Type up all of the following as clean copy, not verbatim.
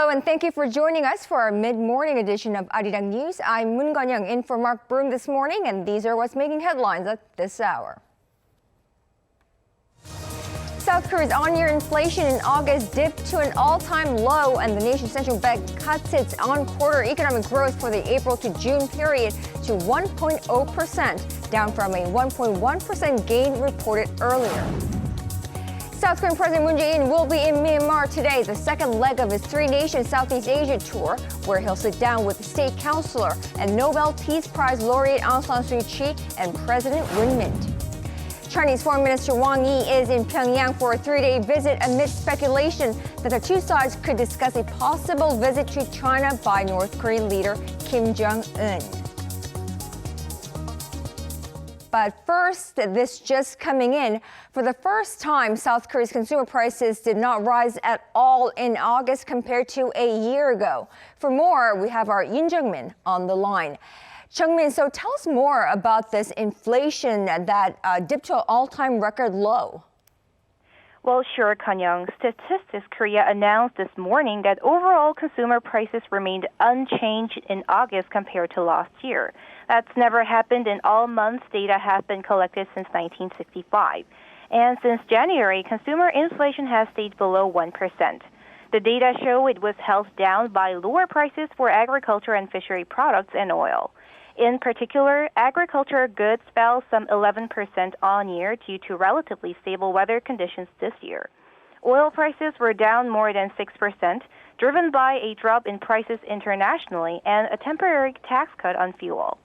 Hello and thank you for joining us for our mid-morning edition of Arirang News. I'm Moon Gun-young in for Mark Broom this morning, and these are what's making headlines at this hour. South Korea's on-year inflation in August dipped to an all-time low, and the nation's central bank cuts its on-quarter economic growth for the April to June period to 1.0%, down from a 1.1% gain reported earlier. South Korean President Moon Jae-in will be in Myanmar today, the second leg of his three-nation Southeast Asia tour, where he'll sit down with the state councilor and Nobel Peace Prize laureate Aung San Suu Kyi and President Win Myint. Chinese Foreign Minister Wang Yi is in Pyeongyang for a three-day visit amid speculation that the two sides could discuss a possible visit to China by North Korean leader Kim Jong-un. But first, this just coming in. For the first time, South Korea's consumer prices did not rise at all in August compared to a year ago. For more, we have our Yoon Jung-min on the line. Jung-min, so tell us more about this inflation that dipped to an all-time record low. Well, sure, Kanyang. Statistics Korea announced this morning that overall consumer prices remained unchanged in August compared to last year. That's never happened in all months data have been collected since 1965. And since January, consumer inflation has stayed below 1%. The data show it was held down by lower prices for agriculture and fishery products and oil. In particular, agriculture goods fell some 11% on year due to relatively stable weather conditions this year. Oil prices were down more than 6%, driven by a drop in prices internationally and a temporary tax cut on fuel.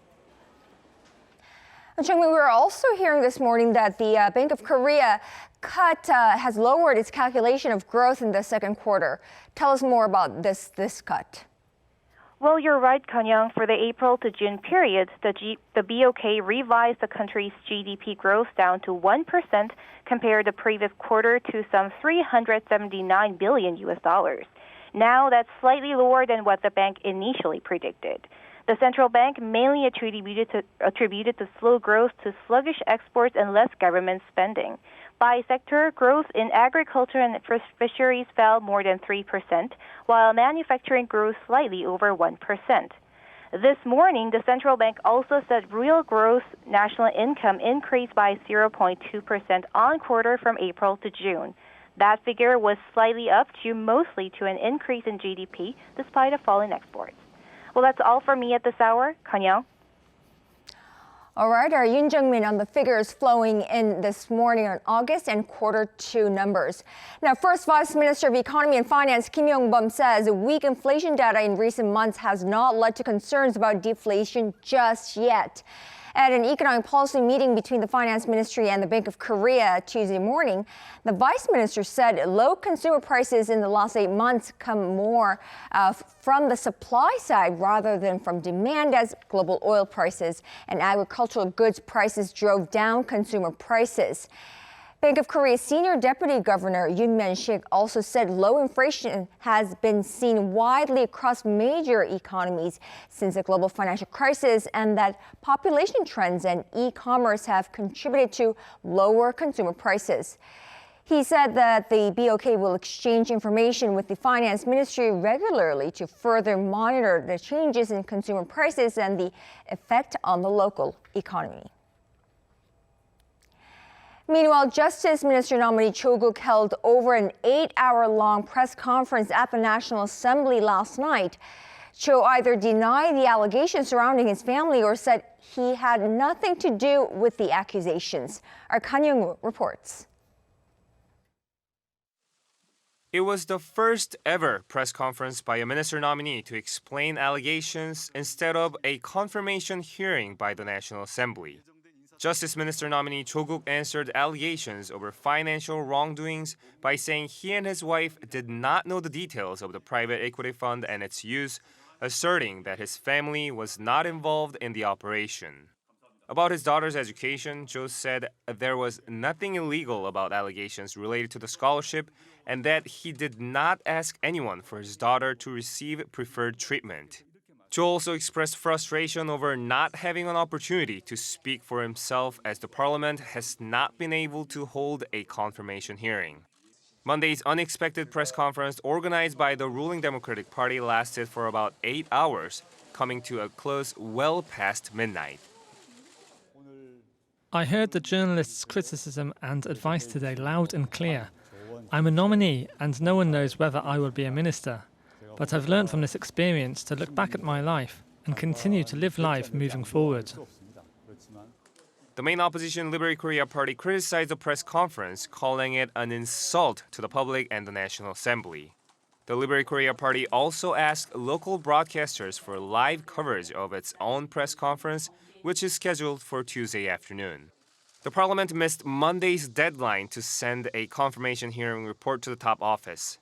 Jung-min, we're also hearing this morning that the Bank of Korea has lowered its calculation of growth in the second quarter. Tell us more about this cut. Well, you're right, Kanyang. For the April to June period, the BOK revised the country's GDP growth down to 1% compared to the previous quarter to some $379 billion. Now that's slightly lower than what the bank initially predicted. The central bank mainly attributed the slow growth to sluggish exports and less government spending. By sector, growth in agriculture and fisheries fell more than 3%, while manufacturing grew slightly over 1%. This morning, the central bank also said real gross national income increased by 0.2% on quarter from April to June. That figure was slightly up due mostly to an increase in GDP despite a fall in exports. Well, that's all from me at this hour. Kanyang. All right, our Yoon Jung-min on the figures flowing in this morning on August and quarter two numbers. Now, first Vice Minister of Economy and Finance Kim Yong-bum says weak inflation data in recent months has not led to concerns about deflation just yet. At an economic policy meeting between the Finance Ministry and the Bank of Korea Tuesday morning, the Vice Minister said low consumer prices in the last 8 months come more from the supply side rather than from demand, as global oil prices and agricultural goods prices drove down consumer prices. Bank of Korea's senior deputy governor Yoon Myeon-sik also said low inflation has been seen widely across major economies since the global financial crisis, and that population trends and e-commerce have contributed to lower consumer prices. He said that the BOK will exchange information with the Finance Ministry regularly to further monitor the changes in consumer prices and the effect on the local economy. Meanwhile, Justice Minister nominee Cho Kuk held over an 8-hour-long press conference at the National Assembly last night. Cho either denied the allegations surrounding his family or said he had nothing to do with the accusations. Our Kan Young-woo reports. It was the first ever press conference by a minister nominee to explain allegations instead of a confirmation hearing by the National Assembly. Justice Minister nominee Cho Kuk answered allegations over financial wrongdoings by saying he and his wife did not know the details of the private equity fund and its use, asserting that his family was not involved in the operation. About his daughter's education, Cho said there was nothing illegal about allegations related to the scholarship and that he did not ask anyone for his daughter to receive preferred treatment. Cho also expressed frustration over not having an opportunity to speak for himself as the parliament has not been able to hold a confirmation hearing. Monday's unexpected press conference organized by the ruling Democratic Party lasted for about 8 hours, coming to a close well past midnight. I heard the journalists' criticism and advice today loud and clear. I'm a nominee and no one knows whether I will be a minister. But I've learned from this experience to look back at my life and continue to live life moving forward. The main opposition Liberal Korea Party criticized the press conference, calling it an insult to the public and the National Assembly. The Liberal Korea Party also asked local broadcasters for live coverage of its own press conference, which is scheduled for Tuesday afternoon. The parliament missed Monday's deadline to send a confirmation hearing report to the top office.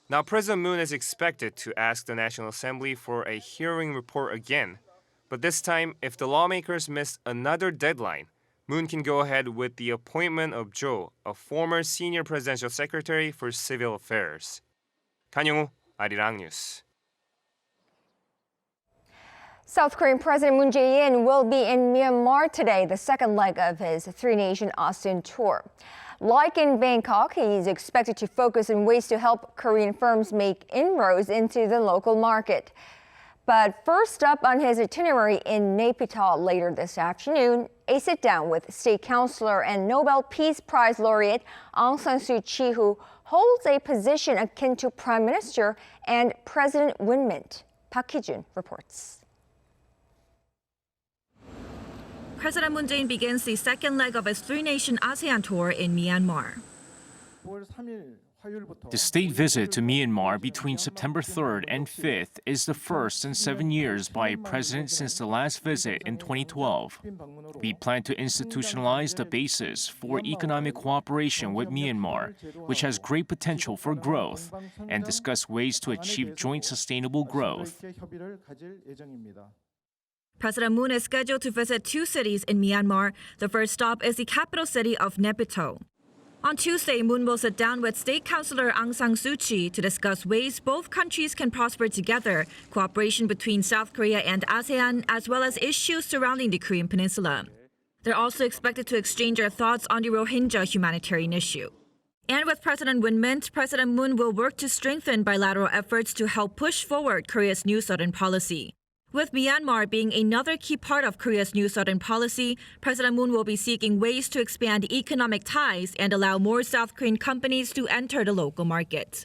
Now, President Moon is expected to ask the National Assembly for a hearing report again. But this time, if the lawmakers miss another deadline, Moon can go ahead with the appointment of Cho, a former senior presidential secretary for civil affairs. Kang-young-woo, Arirang News. South Korean President Moon Jae-in will be in Myanmar today, the second leg of his three-nation ASEAN tour. Like in Bangkok, he's expected to focus on ways to help Korean firms make inroads into the local market. But first up on his itinerary in Naypyidaw later this afternoon, a sit-down with State Councilor and Nobel Peace Prize laureate Aung San Suu Kyi, who holds a position akin to Prime Minister and President Win Myint. Park Hee-jun reports. President Moon Jae-in begins the second leg of his three-nation ASEAN tour in Myanmar. The state visit to Myanmar between September 3rd and 5th is the first in 7 years by a president since the last visit in 2012. We plan to institutionalize the basis for economic cooperation with Myanmar, which has great potential for growth, and discuss ways to achieve joint sustainable growth. President Moon is scheduled to visit two cities in Myanmar. The first stop is the capital city of Naypyidaw. On Tuesday, Moon will sit down with State Councilor Aung San Suu Kyi to discuss ways both countries can prosper together, cooperation between South Korea and ASEAN, as well as issues surrounding the Korean Peninsula. They're also expected to exchange their thoughts on the Rohingya humanitarian issue. And with President Win Myint, President Moon will work to strengthen bilateral efforts to help push forward Korea's New Southern policy. With Myanmar being another key part of Korea's New Southern policy, President Moon will be seeking ways to expand economic ties and allow more South Korean companies to enter the local market.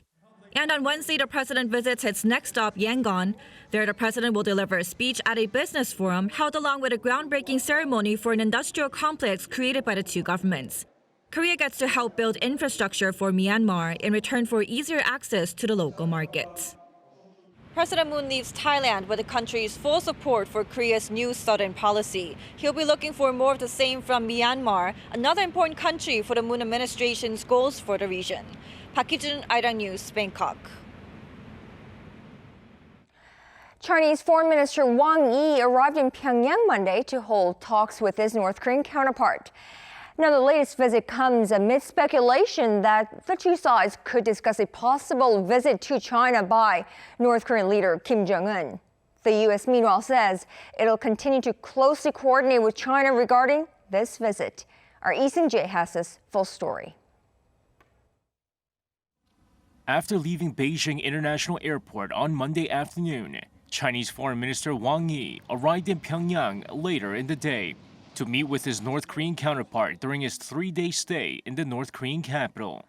And on Wednesday, the president visits its next stop, Yangon. There, the president will deliver a speech at a business forum held along with a groundbreaking ceremony for an industrial complex created by the two governments. Korea gets to help build infrastructure for Myanmar in return for easier access to the local markets. President Moon leaves Thailand with the country's full support for Korea's New Southern policy. He'll be looking for more of the same from Myanmar, another important country for the Moon administration's goals for the region. Park Hee-jun, Arirang News, Bangkok. Chinese Foreign Minister Wang Yi arrived in Pyeongyang Monday to hold talks with his North Korean counterpart. Now, the latest visit comes amid speculation that the two sides could discuss a possible visit to China by North Korean leader Kim Jong-un. The U.S. meanwhile says it'll continue to closely coordinate with China regarding this visit. Our Lee Seung-jae has this full story. After leaving Beijing International Airport on Monday afternoon, Chinese Foreign Minister Wang Yi arrived in Pyongyang later in the day to meet with his North Korean counterpart during his three-day stay in the North Korean capital.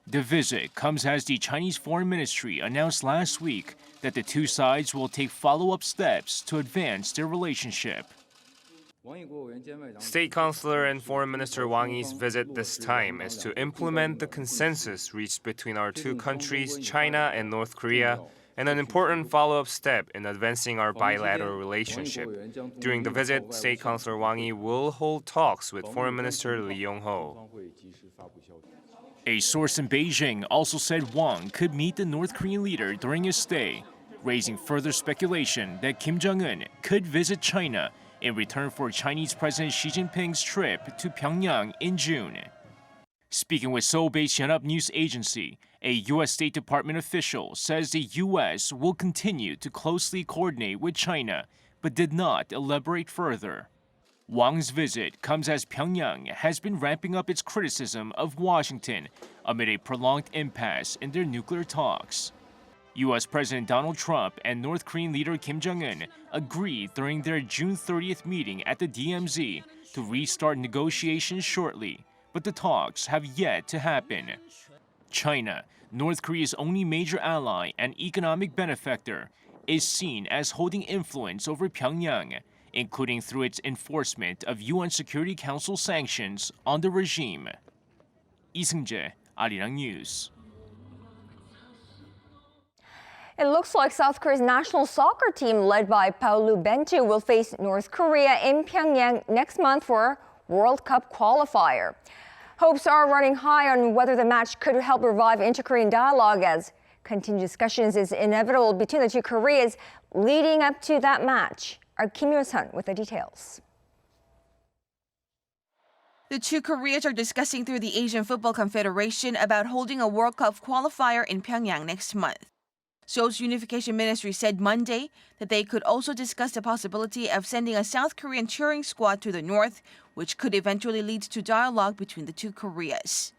The visit comes as the Chinese Foreign Ministry announced last week that the two sides will take follow-up steps to advance their relationship. State Councilor and Foreign Minister Wang Yi's visit this time is to implement the consensus reached between our two countries, China and North Korea, and an important follow-up step in advancing our bilateral relationship. During the visit, State Councilor Wang Yi will hold talks with Foreign Minister Lee Yong-ho. A source in Beijing also said Wang could meet the North Korean leader during his stay, raising further speculation that Kim Jong-un could visit China in return for Chinese President Xi Jinping's trip to Pyongyang in June. Speaking with Seoul-based Yonhap News Agency, a U.S. State Department official says the U.S. will continue to closely coordinate with China, but did not elaborate further. Wang's visit comes as Pyongyang has been ramping up its criticism of Washington amid a prolonged impasse in their nuclear talks. U.S. President Donald Trump and North Korean leader Kim Jong-un agreed during their June 30th meeting at the DMZ to restart negotiations shortly, but the talks have yet to happen. China, North Korea's only major ally and economic benefactor, is seen as holding influence over Pyongyang, including through its enforcement of UN Security Council sanctions on the regime. Lee Seung-jae, Arirang News. It looks like South Korea's national soccer team, led by Paolu Bentu, will face North Korea in Pyongyang next month for a World Cup qualifier. Hopes are running high on whether the match could help revive inter-Korean dialogue, as continued discussions is inevitable between the two Koreas leading up to that match. Our Kim Yo-sun with the details. The two Koreas are discussing through the Asian Football Confederation about holding a World Cup qualifier in Pyongyang next month. Seoul's Unification Ministry said Monday that they could also discuss the possibility of sending a South Korean cheering squad to the north, which could eventually lead to dialogue between the two Koreas.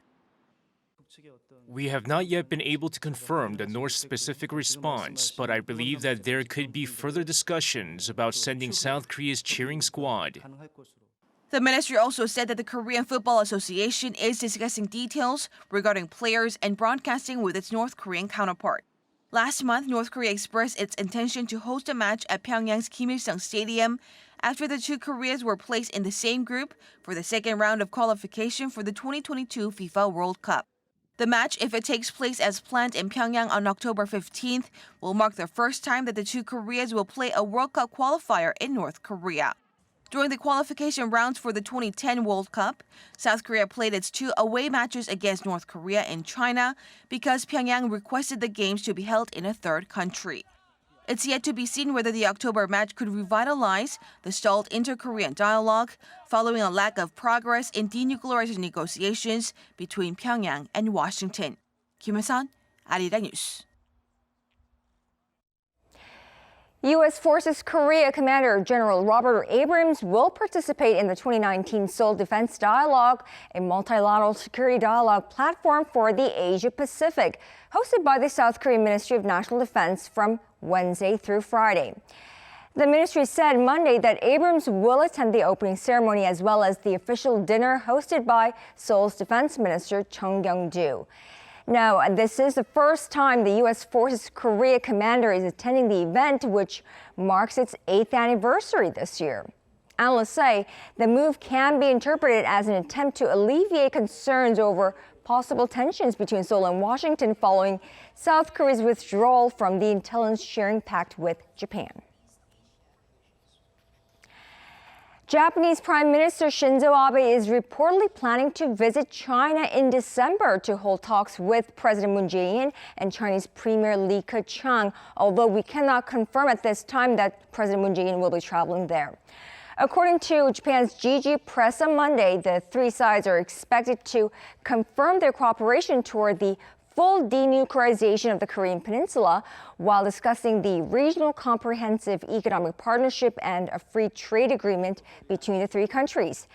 We have not yet been able to confirm the North's specific response, but I believe that there could be further discussions about sending South Korea's cheering squad. The ministry also said that the Korean Football Association is discussing details regarding players and broadcasting with its North Korean counterpart. Last month, North Korea expressed its intention to host a match at Pyongyang's Kim Il-sung Stadium after the two Koreas were placed in the same group for the second round of qualification for the 2022 FIFA World Cup. The match, if it takes place as planned in Pyongyang on October 15th, will mark the first time that the two Koreas will play a World Cup qualifier in North Korea. During the qualification rounds for the 2010 World Cup, South Korea played its two away matches against North Korea in China because Pyongyang requested the games to be held in a third country. It's yet to be seen whether the October match could revitalize the stalled inter-Korean dialogue following a lack of progress in denuclearization negotiations between Pyongyang and Washington. Kim Yo-sun, Arirang News. U.S. Forces Korea Commander General Robert Abrams will participate in the 2019 Seoul Defense Dialogue, a multilateral security dialogue platform for the Asia-Pacific, hosted by the South Korean Ministry of National Defense from Wednesday through Friday. The ministry said Monday that Abrams will attend the opening ceremony as well as the official dinner hosted by Seoul's Defense Minister Chung Kyung-do. Now, this is the first time the U.S. Forces Korea Commander is attending the event, which marks its 8th anniversary this year. Analysts say the move can be interpreted as an attempt to alleviate concerns over possible tensions between Seoul and Washington following South Korea's withdrawal from the intelligence sharing pact with Japan. Japanese Prime Minister Shinzo Abe is reportedly planning to visit China in December to hold talks with President Moon Jae-in and Chinese Premier Li Keqiang, although we cannot confirm at this time that President Moon Jae-in will be traveling there. According to Japan's Jiji Press on Monday, the three sides are expected to confirm their cooperation toward the full denuclearization of the Korean Peninsula while discussing the regional comprehensive economic partnership and a free trade agreement between the three countries.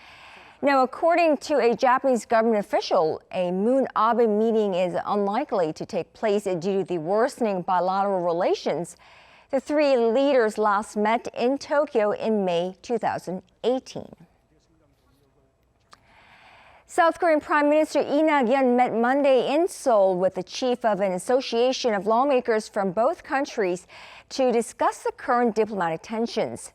Now, according to a Japanese government official, a Moon-Abe meeting is unlikely to take place due to the worsening bilateral relations. The three leaders last met in Tokyo in May 2018. South Korean Prime Minister Lee Nak-yeon met Monday in Seoul with the chief of an association of lawmakers from both countries to discuss the current diplomatic tensions.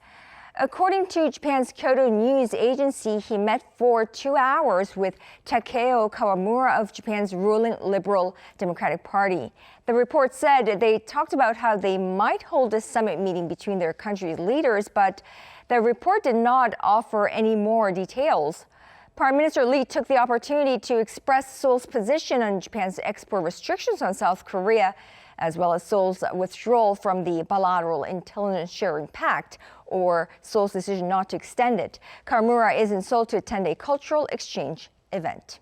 According to Japan's Kyodo News Agency, he met for 2 hours with Takeo Kawamura of Japan's ruling Liberal Democratic Party. The report said they talked about how they might hold a summit meeting between their country's leaders, but the report did not offer any more details. Prime Minister Lee took the opportunity to express Seoul's position on Japan's export restrictions on South Korea, as well as Seoul's withdrawal from the bilateral intelligence sharing pact, or Seoul's decision not to extend it. Kawamura is in Seoul to attend a cultural exchange event.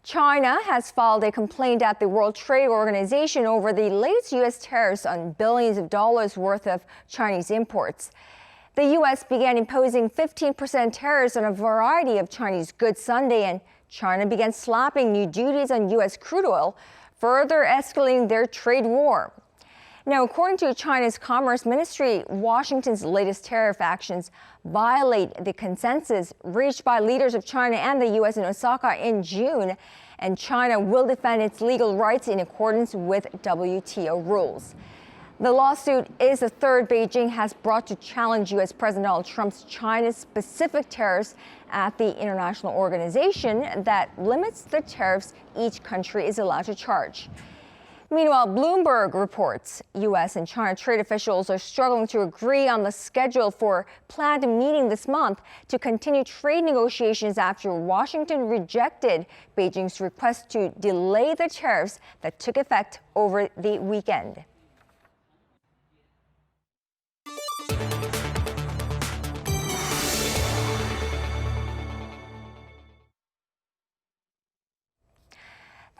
China has filed a complaint at the World Trade Organization over the latest U.S. tariffs on billions of dollars worth of Chinese imports. The U.S. began imposing 15% tariffs on a variety of Chinese goods Sunday, and China began slapping new duties on U.S. crude oil, further escalating their trade war. Now, according to China's Commerce Ministry, Washington's latest tariff actions violate the consensus reached by leaders of China and the U.S. in Osaka in June, and China will defend its legal rights in accordance with WTO rules. The lawsuit is the third Beijing has brought to challenge U.S. President Donald Trump's China-specific tariffs at the international organization that limits the tariffs each country is allowed to charge. Meanwhile, Bloomberg reports U.S. and China trade officials are struggling to agree on the schedule for planned meeting this month to continue trade negotiations after Washington rejected Beijing's request to delay the tariffs that took effect over the weekend.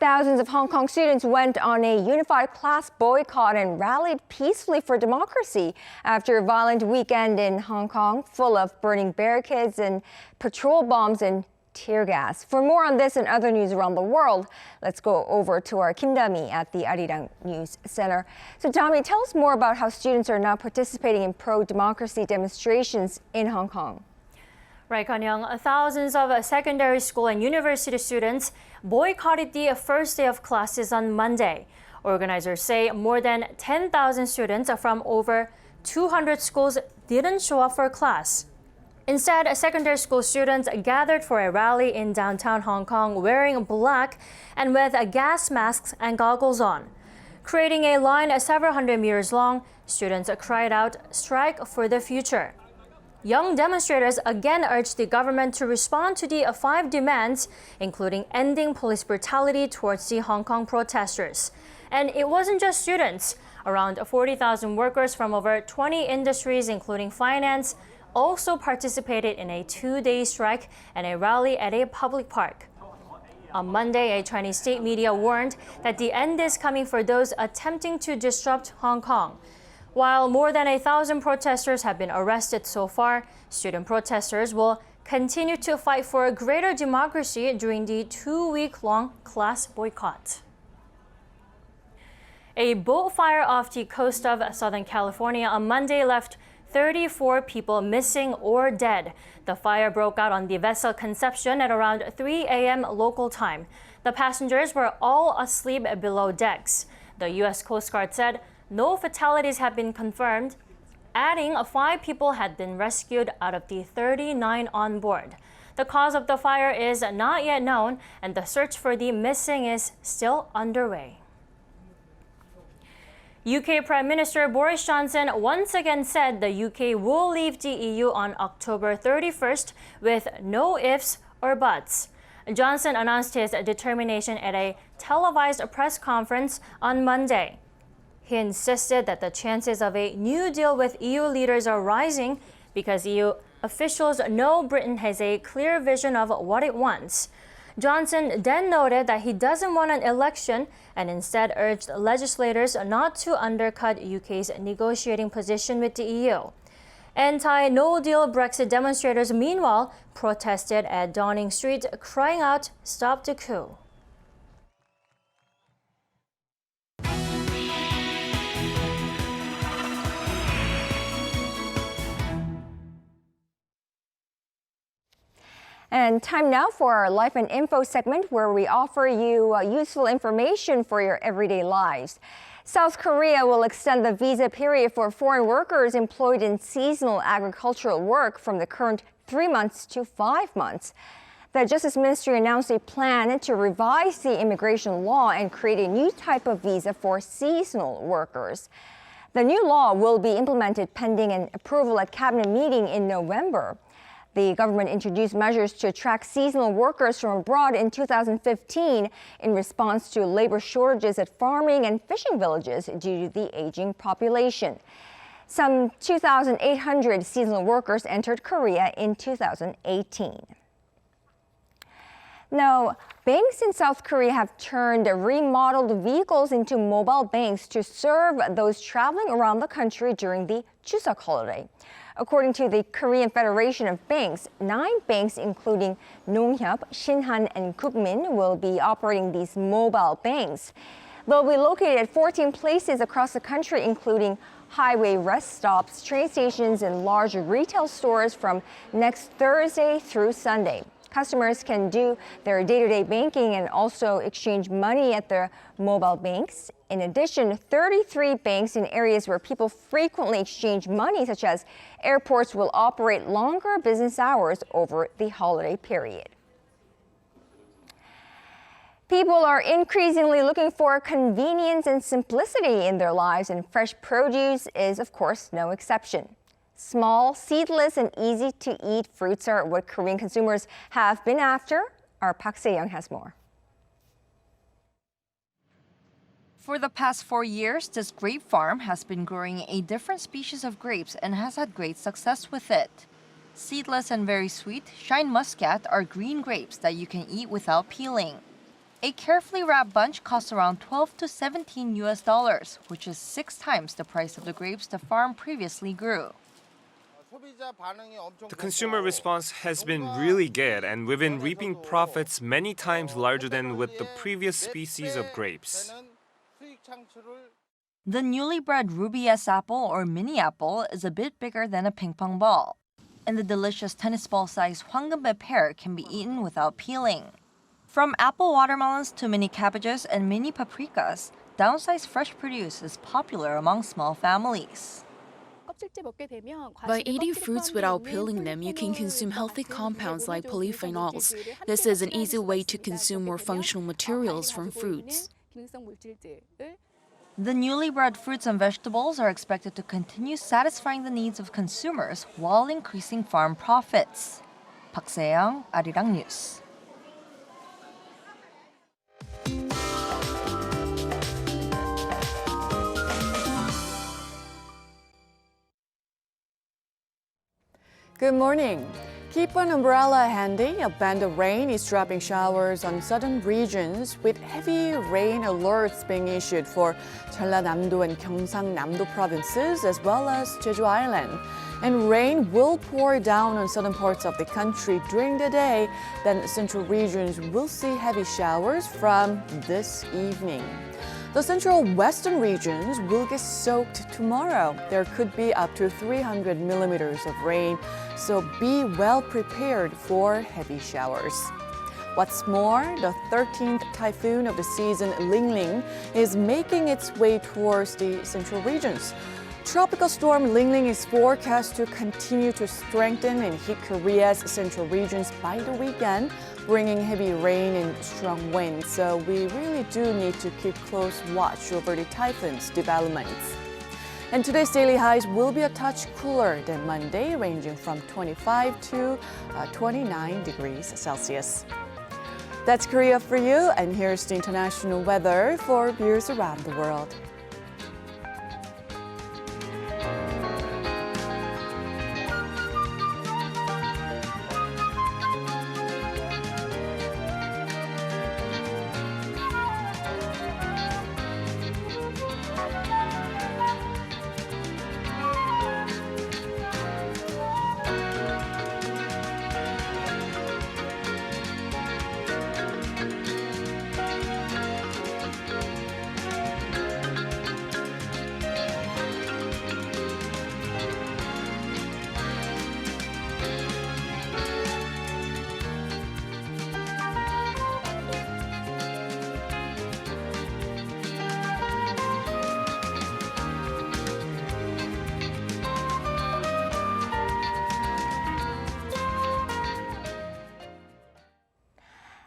Thousands of Hong Kong students went on a unified class boycott and rallied peacefully for democracy after a violent weekend in Hong Kong full of burning barricades and patrol bombs and tear gas. For more on this and other news around the world, let's go over to our Kim Dami at the Arirang News Center. So Dami, tell us more about how students are now participating in pro-democracy demonstrations in Hong Kong. Right, Kanyang. Thousands of secondary school and university students boycotted the first day of classes on Monday. Organizers say more than 10,000 students from over 200 schools didn't show up for class. Instead, secondary school students gathered for a rally in downtown Hong Kong wearing black and with gas masks and goggles on. Creating a line several hundred meters long, students cried out, "Strike for the future." Young demonstrators again urged the government to respond to the 5 demands, including ending police brutality towards the Hong Kong protesters. And it wasn't just students. Around 40,000 workers from over 20 industries, including finance, also participated in a 2-day strike and a rally at a public park. On Monday, a Chinese state media warned that the end is coming for those attempting to disrupt Hong Kong. While more than 1,000 protesters have been arrested so far, student protesters will continue to fight for a greater democracy during the 2-week-long class boycott. A boat fire off the coast of Southern California on Monday left 34 people missing or dead. The fire broke out on the vessel Conception at around 3 a.m. local time. The passengers were all asleep below decks. The U.S. Coast Guard said no fatalities have been confirmed, adding 5 people had been rescued out of the 39 on board. The cause of the fire is not yet known, and the search for the missing is still underway. UK Prime Minister Boris Johnson once again said the UK will leave the EU on October 31st with no ifs or buts. Johnson announced his determination at a televised press conference on Monday. He insisted that the chances of a new deal with EU leaders are rising because EU officials know Britain has a clear vision of what it wants. Johnson then noted that he doesn't want an election and instead urged legislators not to undercut UK's negotiating position with the EU. Anti-no-deal Brexit demonstrators, meanwhile, protested at Downing Street, crying out, "Stop the coup." And time now for our Life and Info segment, where we offer you useful information for your everyday lives. South Korea will extend the visa period for foreign workers employed in seasonal agricultural work from the current 3 months to 5 months. The Justice Ministry announced a plan to revise the immigration law and create a new type of visa for seasonal workers. The new law will be implemented pending an approval at cabinet meeting in November. The government introduced measures to attract seasonal workers from abroad in 2015 in response to labor shortages at farming and fishing villages due to the aging population. Some 2,800 seasonal workers entered Korea in 2018. Now, banks in South Korea have turned remodeled vehicles into mobile banks to serve those traveling around the country during the Chuseok holiday. According to the Korean Federation of Banks, 9 banks, including Nonghyup, Shinhan, and Kukmin, will be operating these mobile banks. They'll be located at 14 places across the country, including highway rest stops, train stations, and large retail stores from next Thursday through Sunday. Customers can do their day-to-day banking and also exchange money at their mobile banks. In addition, 33 banks in areas where people frequently exchange money, such as airports, will operate longer business hours over the holiday period. People are increasingly looking for convenience and simplicity in their lives, and fresh produce is, of course, no exception. Small, seedless, and easy-to-eat fruits are what Korean consumers have been after. Our Park Se-young has more. For the past 4 years, this grape farm has been growing a different species of grapes and has had great success with it. Seedless and very sweet, Shine Muscat are green grapes that you can eat without peeling. A carefully wrapped bunch costs around $12 to $17, which is 6 times the price of the grapes the farm previously grew. The consumer response has been really good, and we've been reaping profits many times larger than with the previous species of grapes. The newly bred Ruby S apple or mini apple is a bit bigger than a ping pong ball, and the delicious tennis ball-sized Hwanggeumbae pear can be eaten without peeling. From apple watermelons to mini cabbages and mini paprikas, downsized fresh produce is popular among small families. By eating fruits without peeling them, you can consume healthy compounds like polyphenols. This is an easy way to consume more functional materials from fruits. The newly bred fruits and vegetables are expected to continue satisfying the needs of consumers while increasing farm profits. Park Se-young, Arirang News. Good morning. Keep an umbrella handy. A band of rain is dropping showers on southern regions, with heavy rain alerts being issued for Jeollanam-do and Gyeongsang-nam-do provinces, as well as Jeju Island. And rain will pour down on southern parts of the country during the day. Then central regions will see heavy showers from this evening. The central western regions will get soaked tomorrow. There could be up to 300 millimeters of rain, so be well prepared for heavy showers. What's more, the 13th typhoon of the season, Ling, is making its way towards the central regions. Tropical storm Ling is forecast to continue to strengthen and hit Korea's central regions by the weekend, bringing heavy rain and strong winds. So we really do need to keep close watch over the typhoon's developments. And today's daily highs will be a touch cooler than Monday, ranging from 25 to 29 degrees Celsius. That's Korea for you, and here's the international weather for viewers around the world.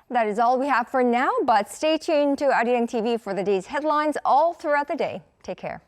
That is all we have for now, but stay tuned to Arirang TV for the day's headlines all throughout the day. Take care.